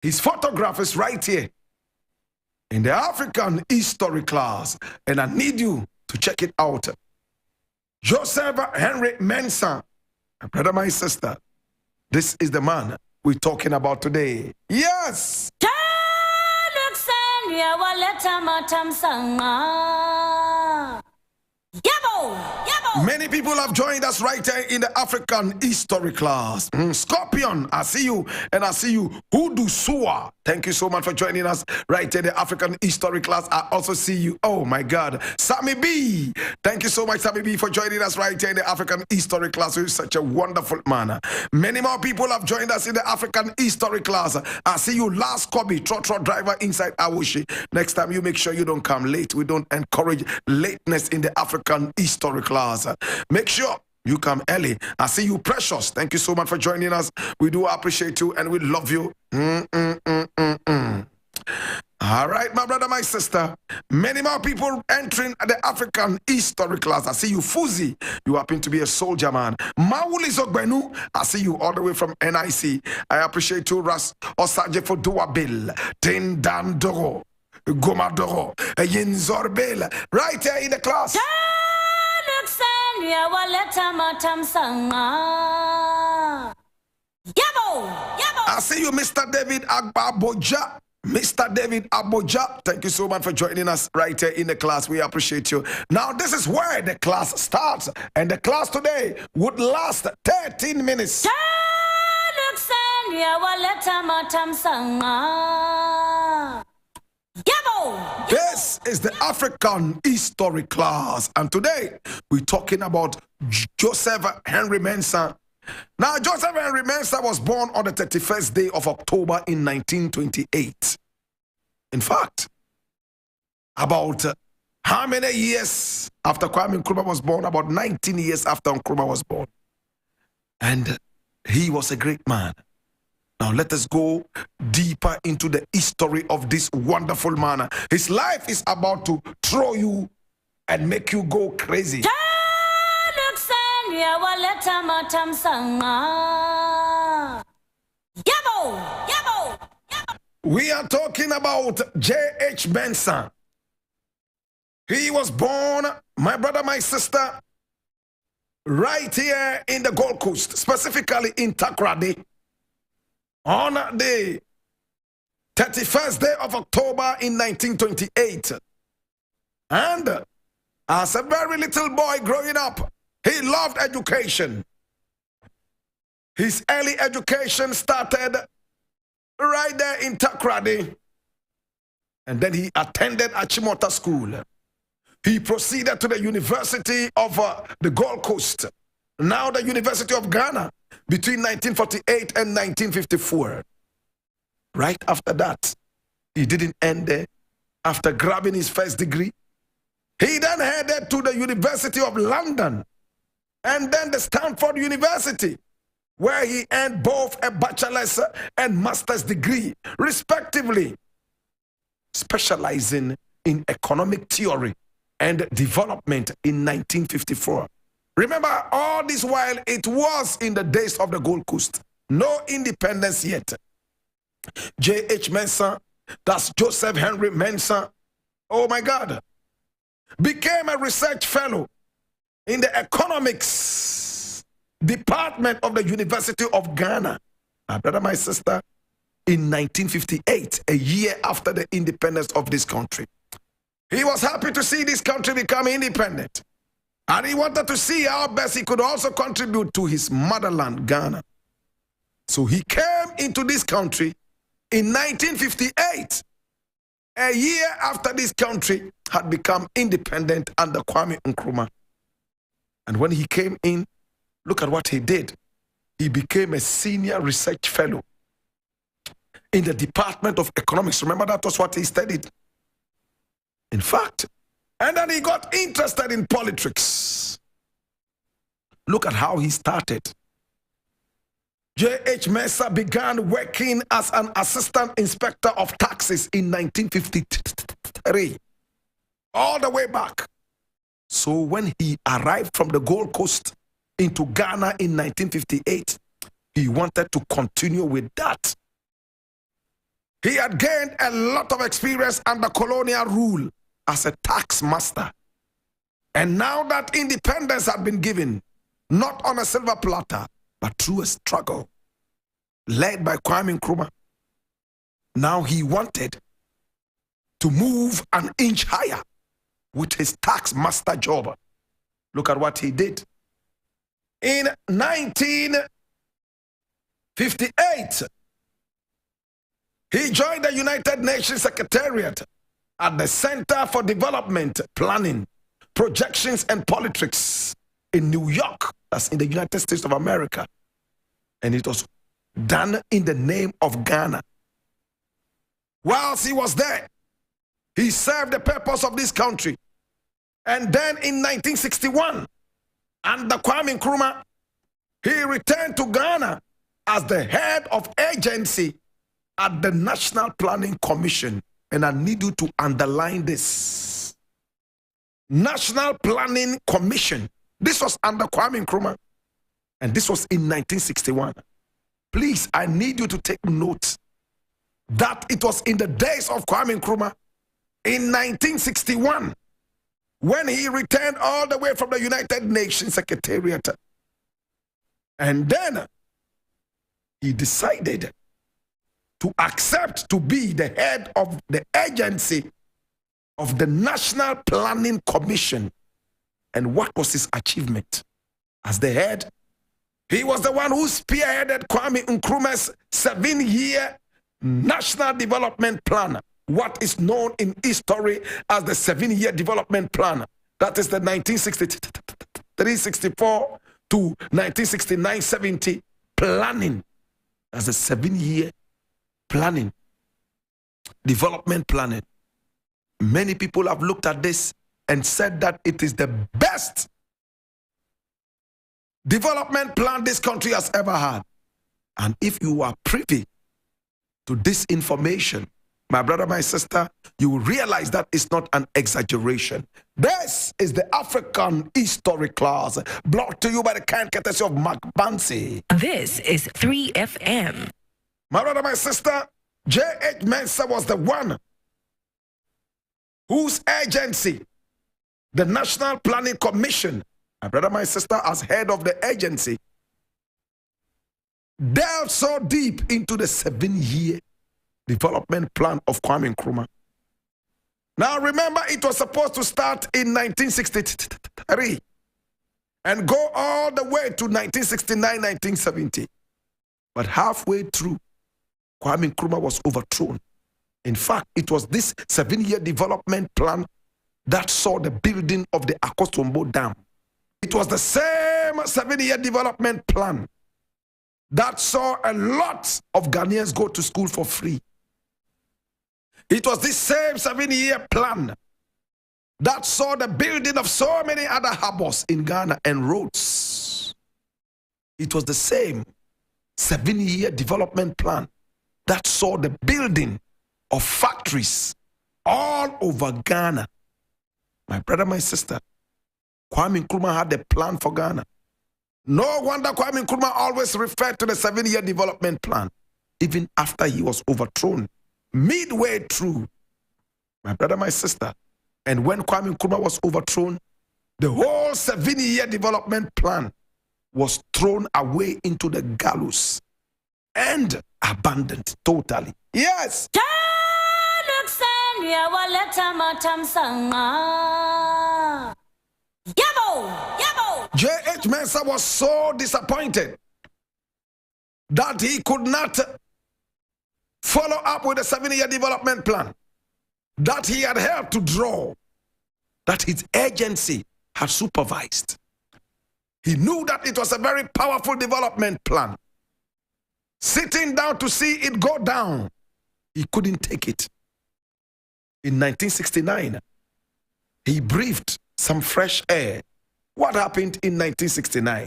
His photograph is right here in the African history class, and I need you to check it out. Joseph Henry Mensah, my brother, my sister, this is the man we're talking about today. Yes! Many people have joined us right here in the African history class. Scorpion, I see you, and I see you. Hudu Sua, thank you so much for joining us right here in the African history class. I also see you. Oh my God, Sammy B, thank you so much, Sammy B, for joining us right here in the African history class. You're such a wonderful man. Many more people have joined us in the African history class. I see you, Last Kobe, Trotro driver inside Awushi. Next time you make sure you don't come late. We don't encourage lateness in the African history class. Make sure you come early. I see you, Precious. Thank you so much for joining us. We do appreciate you and we love you. All right, my brother, my sister. Many more people entering the African history class. I see you, Fuzi. You happen to be a soldier, man. Mauli Zogbenu. I see you all the way from NIC. I appreciate you, Ras Osaje for Dua Bill. Tindandoro. Gomadoro. Yinzorbel. Right here in the class. I see you, Mr. David Agbaboja. Mr. David Aboja, thank you so much for joining us right here in the class. We appreciate you. Now, this is where the class starts, and the class today would last 13 minutes. This is the African history class, and today we're talking about Joseph Henry Mensah. Now, Joseph Henry Mensah was born on the 31st day of October in 1928. In fact, about how many years after Kwame Nkrumah was born? About 19 years after Nkrumah was born. And he was a great man. Now, let us go deeper into the history of this wonderful man. His life is about to throw you and make you go crazy. We are talking about J.H. Mensah. He was born, my brother, my sister, right here in the Gold Coast, specifically in Takoradi, on the 31st day of October in 1928. And as a very little boy growing up, he loved education. His early education started right there in Takoradi. And then he attended Achimota School. He proceeded to the University of the Gold Coast, now the University of Ghana, between 1948 and 1954. Right after that, he didn't end there. After grabbing his first degree, he then headed to the University of London and then the Stanford University, where he earned both a bachelor's and master's degree, respectively, specializing in economic theory and development in 1954. Remember, all this while, it was in the days of the Gold Coast. No independence yet. J.H. Mensah, that's Joseph Henry Mensah, oh my God, became a research fellow in the economics department of the University of Ghana, my brother, my sister, in 1958, a year after the independence of this country. He was happy to see this country become independent, and he wanted to see how best he could also contribute to his motherland, Ghana. So he came into this country in 1958, a year after this country had become independent under Kwame Nkrumah. And when he came in, look at what he did. He became a senior research fellow in the Department of Economics. Remember, that was what he studied. In fact, and then he got interested in politics. Look at how he started. J.H. Mensah began working as an assistant inspector of taxes in 1953, all the way back. So when he arrived from the Gold Coast into Ghana in 1958, he wanted to continue with that. He had gained a lot of experience under colonial rule as a tax master. And now that independence had been given, not on a silver platter, but through a struggle led by Kwame Nkrumah, now he wanted to move an inch higher with his tax master job. Look at what he did. In 1958, he joined the United Nations Secretariat at the Center for Development Planning, Projections and Politics in New York, that's in the United States of America. And it was done in the name of Ghana. Whilst he was there, he served the purpose of this country. And then in 1961, under Kwame Nkrumah, he returned to Ghana as the head of agency at the National Planning Commission. And I need you to underline this. National Planning Commission. This was under Kwame Nkrumah. And this was in 1961. Please, I need you to take note that it was in the days of Kwame Nkrumah in 1961 when he returned all the way from the United Nations Secretariat. And then he decided to accept to be the head of the agency of the National Planning Commission. And what was his achievement? As the head, he was the one who spearheaded Kwame Nkrumah's 7-year National Development Plan, what is known in history as the 7-year Development Plan. That is the 1963-64 to 1969-70 planning. That's a 7-year planning, development planning. Many people have looked at this and said that it is the best development plan this country has ever had. And if you are privy to this information, my brother, my sister, you will realize that it's not an exaggeration. This is the African History class, brought to you by the kind courtesy of Mark Bansi. This is 3FM. My brother, my sister, J.H. Mensah was the one whose agency, the National Planning Commission, my brother, my sister, as head of the agency, delved so deep into the 7-year development plan of Kwame Nkrumah. Now remember, it was supposed to start in 1963 and go all the way to 1969-1970. But halfway through, Kwame Nkrumah was overthrown. In fact, it was this 7-year development plan that saw the building of the Akosombo Dam. It was the same 7-year development plan that saw a lot of Ghanaians go to school for free. It was this same 7-year plan that saw the building of so many other harbors in Ghana and roads. It was the same 7-year development plan that saw the building of factories all over Ghana. My brother, my sister, Kwame Nkrumah had a plan for Ghana. No wonder Kwame Nkrumah always referred to the 7-year development plan, even after he was overthrown midway through. My brother, my sister, and when Kwame Nkrumah was overthrown, the whole 7-year development plan was thrown away into the gallows and abandoned totally. Yes. J.H. Mensah was so disappointed that he could not follow up with the 7-year development plan that he had helped to draw, that his agency had supervised. He knew that it was a very powerful development plan. Sitting down to see it go down, he couldn't take it. In 1969, he breathed some fresh air. What happened in 1969?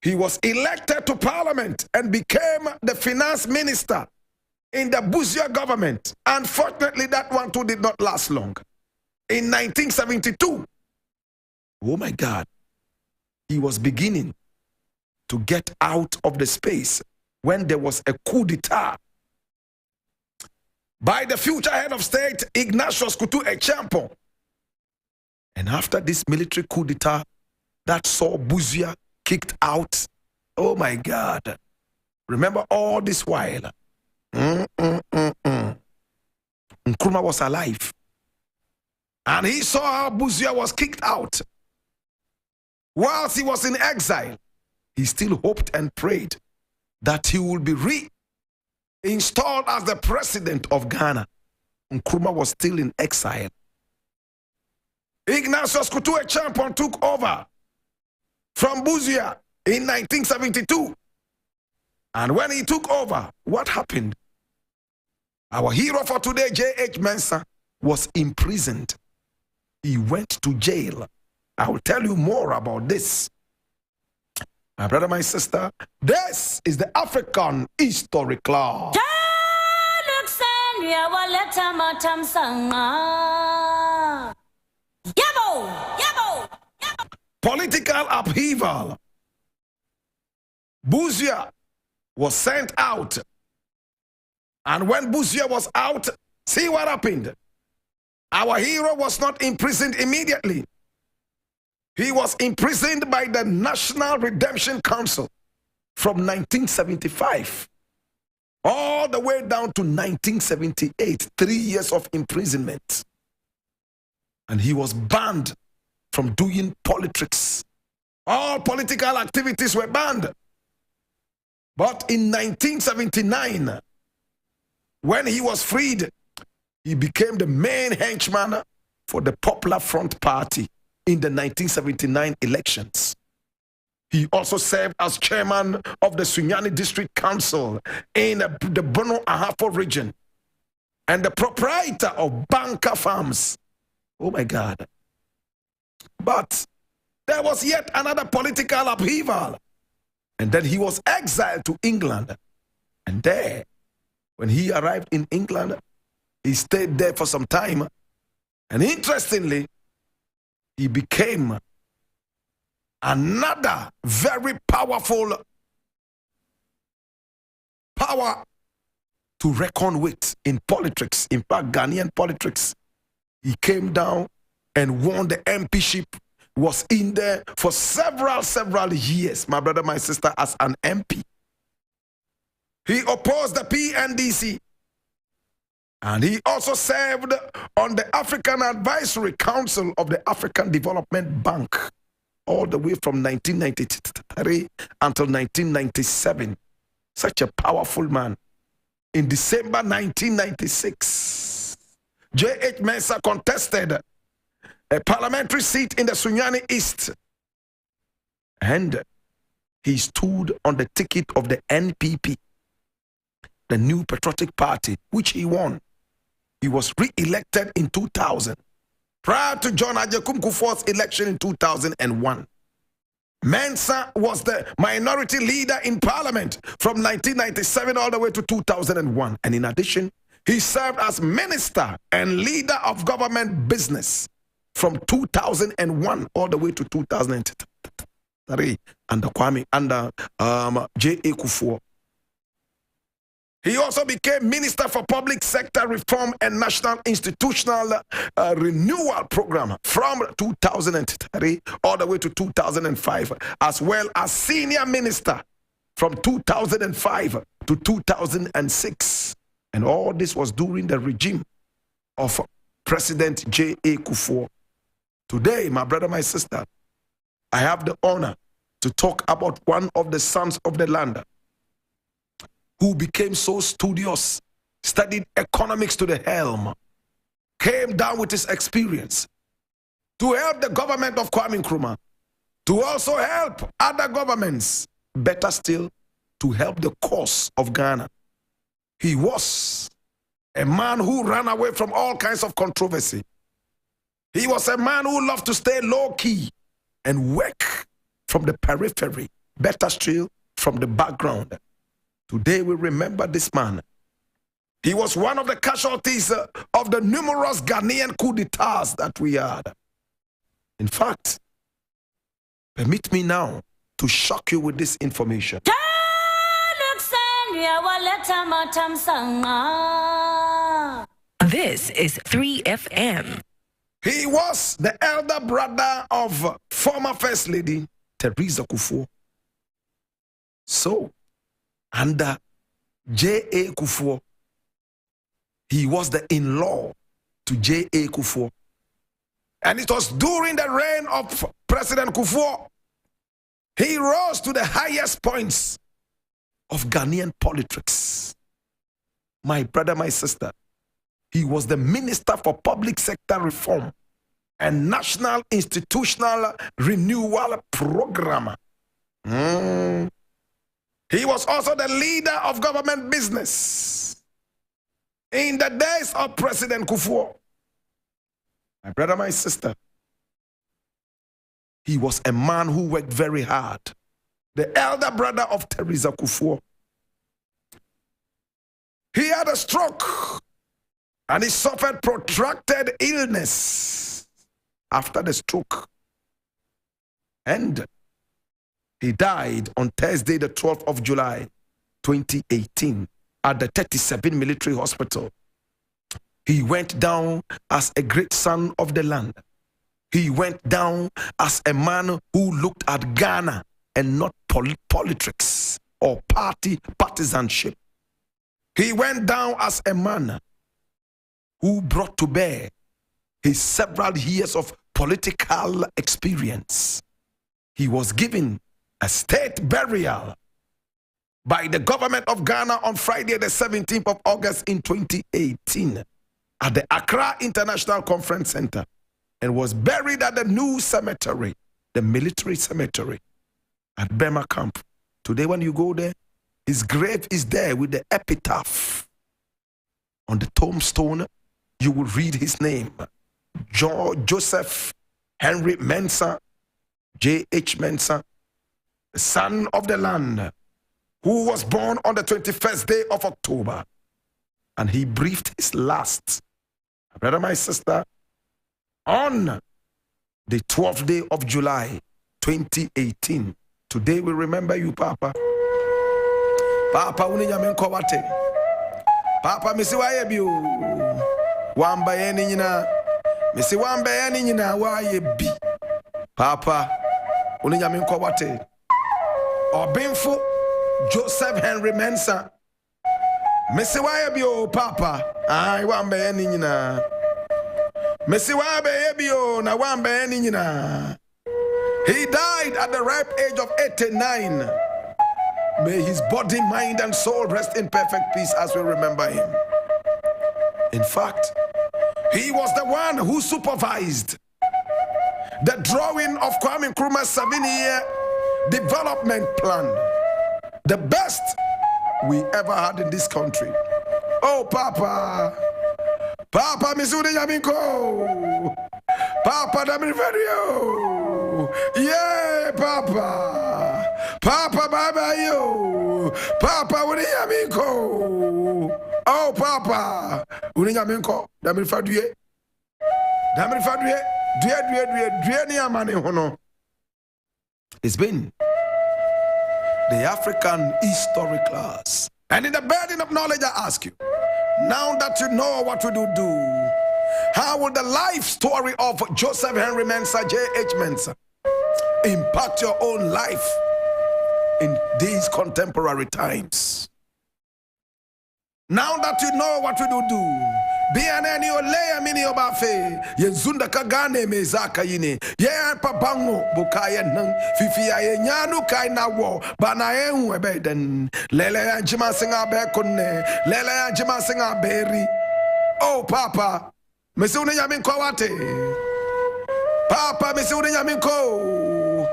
He was elected to parliament and became the finance minister in the Busia government. Unfortunately, that one too did not last long. In 1972, oh my God, he was beginning to get out of the space when there was a coup d'etat by the future head of state, Ignatius Kutu Echampo. And after this military coup d'etat that saw Busia kicked out, oh my God, remember all this while, Nkrumah was alive. And he saw how Busia was kicked out. Whilst he was in exile, he still hoped and prayed that he would be reinstalled as the president of Ghana. Nkrumah was still in exile. Ignatius Kutu Echampo took over from Busia in 1972. And when he took over, what happened? Our hero for today, Henry Mensah, was imprisoned. He went to jail. I will tell you more about this. My brother, my sister, this is the African History Club. Political upheaval. Busia was sent out. And when Busia was out, see what happened. Our hero was not imprisoned immediately. He was imprisoned by the National Redemption Council from 1975 all the way down to 1978, 3 years of imprisonment. And he was banned from doing politics. All political activities were banned. But in 1979, when he was freed, he became the main henchman for the Popular Front Party in the 1979 elections. He also served as chairman of the Sunyani District Council in the Bono Ahafo region and the proprietor of Banker Farms. Oh my God. But there was yet another political upheaval. And then he was exiled to England. And there, when he arrived in England, he stayed there for some time. And interestingly, he became another very powerful power to reckon with in politics. In fact, Ghanaian politics. He came down and won the MPship, was in there for several years, my brother, my sister, as an MP. He opposed the PNDC. And he also served on the African Advisory Council of the African Development Bank all the way from 1993 until 1997. Such a powerful man. In December 1996, Henry Mensah contested a parliamentary seat in the Sunyani East. And he stood on the ticket of the NPP, the New Patriotic Party, which he won. He was re-elected in 2000, prior to John Ajekum Kufuor's election in 2001. Mensah was the minority leader in parliament from 1997 all the way to 2001. And in addition, he served as minister and leader of government business from 2001 all the way to 2003 under J.A. Kufuor. He also became Minister for Public Sector Reform and National Institutional Renewal Program from 2003 all the way to 2005, as well as Senior Minister from 2005 to 2006. And all this was during the regime of President J.A. Kufuor. Today, my brother, my sister, I have the honor to talk about one of the sons of the land who became so studious, studied economics to the helm, came down with his experience to help the government of Kwame Nkrumah, to also help other governments, better still, to help the cause of Ghana. He was a man who ran away from all kinds of controversy. He was a man who loved to stay low-key and work from the periphery, better still, from the background. Today we remember this man. He was one of the casualties of the numerous Ghanaian coup d'etats that we had. In fact, permit me now to shock you with this information. This is 3FM. He was the elder brother of former First Lady Teresa Kufuor. So, under J.A. Kufuor, he was the in-law to J.A. Kufuor. And it was during the reign of President Kufuor, he rose to the highest points of Ghanaian politics. My brother, my sister, he was the Minister for Public Sector Reform and National Institutional Renewal Program. He was also the leader of government business in the days of President Kufuor. My brother, my sister, he was a man who worked very hard. The elder brother of Teresa Kufuor. He had a stroke and he suffered protracted illness after the stroke. And he died on Thursday, the 12th of July, 2018, at the 37 Military Hospital. He went down as a great son of the land. He went down as a man who looked at Ghana and not politics or partisanship. He went down as a man who brought to bear his several years of political experience. He was given a state burial by the government of Ghana on Friday, the 17th of August in 2018 at the Accra International Conference Center, and was buried at the new cemetery, the military cemetery at Bema Camp. Today when you go there, his grave is there with the epitaph. On the tombstone, you will read his name. Joseph Henry Mensah, J.H. Mensah, the son of the land, who was born on the 21st day of October. And he breathed his last, my brother, my sister, on the 12th day of July, 2018. Today we remember you, Papa. Papa, uninyamenko wate. Papa, misi waye biu. Wamba yeni nyina. Misi wamba yeni nyina waye bi. Papa, uninyamenko wate. Obinfo Joseph Henry Mensah. Misi waye biu, Papa. Ay, wamba yeni nyina. Misi wabe yebio na wamba yeni nyina. He died at the ripe age of 89. May his body, mind, and soul rest in perfect peace as we remember him. In fact, he was the one who supervised the drawing of Kwame Nkrumah's 7-year development plan. The best we ever had in this country. Oh, Papa. Papa, Missouri Yaminko. Papa, Damriferio. Yeah, Papa. Papa, Baba, yo. Papa, Yaminko. Oh, Papa. Yaminko. Damriferio. Damriferio. It's been the African history class. And in the burden of knowledge, I ask you, now that you know what we do, how will the life story of Joseph Henry Mensah, J.H. Mensah, impact your own life in these contemporary times? Now that you know what we do, BNN olea mini obafe yenzunda kagane mezaka yini ye pabango bukaya nang fifia ye nyanu kai na wo bana ehu ebeden lele ya jima singa be kunne lele ya jima singa beri. Oh, Papa, mesi une nyaminko wate. Papa, mesi une nyaminko.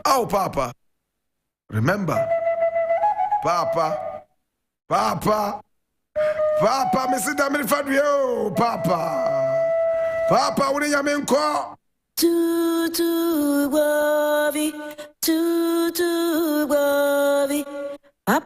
Oh, Papa, remember, Papa, Mr. Damir Fabio, Papa, what are you mean, call? To worry, up.